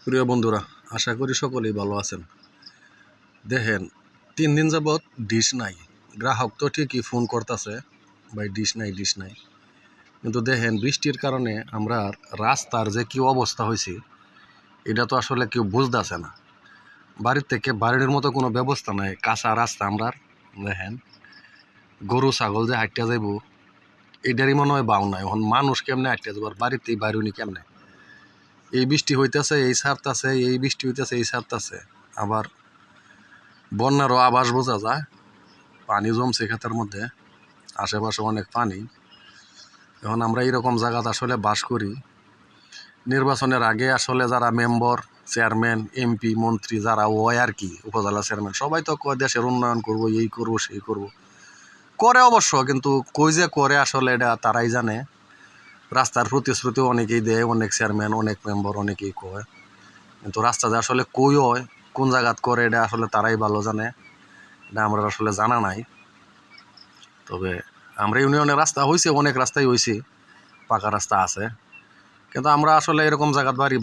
প্রিয় বন্ধুরা, আশা করি সকলেই ভালো আছেন। দেখেন, 3 দিন যাবৎ ডিশ নাই। গ্রাহক তো ঠিকই ফোন করতেছে, ভাই ডিশ নাই। কিন্তু দেখেন, বৃষ্টির কারণে আমরা রাস্তার যে কি অবস্থা হয়েছে এটা তো আসলে কেউ বুঝতেছে না। বাড়ির থেকে বাড়ির মতো কোনো ব্যবস্থা নাই, কাঁচা রাস্তা। আমরা দেখেন, গরু ছাগল যে হাঁটতে যাইব এটারই মনে হয় বাউ নাই। এখন মানুষ কেমনে হাঁটতে যাবো, বাড়িতেই বাইরুনি কেমনে? এই বৃষ্টি হইতেছে এই ছাড়তাছে, এই বৃষ্টি হইতেছে এই ছাড়তাছে। আবার বন্যারও আভাস বোঝা যায়, পানি জমছে ক্ষেতের মধ্যে, আশেপাশে অনেক পানি। এখন আমরা এইরকম জায়গাতে আসলে বাস করি। নির্বাচনের আগে আসলে যারা মেম্বার, চেয়ারম্যান, এমপি, মন্ত্রী যারা হয় আর কি, উপজেলা চেয়ারম্যান, সবাই তো কয় দেশের উন্নয়ন করব, এই করব সেই করব, করে অবশ্য, কিন্তু কই যে করে আসলে এটা তারাই জানে। রাস্তার প্রতিশ্রুতি অনেকেই দেয়, অনেক চেয়ারম্যান, অনেক মেম্বার অনেকেই কয়, কিন্তু রাস্তা যে আসলে কই হয়, কোন জায়গাত করে, এটা আসলে তারাই ভালো জানে। এটা আমরা আসলে জানা নাই। তবে আমরা ইউনিয়নের রাস্তা হয়েছে, অনেক রাস্তাই হয়েছে, পাকা রাস্তা আছে, কিন্তু আমরা আসলে এরকম জায়গাত বাড়ি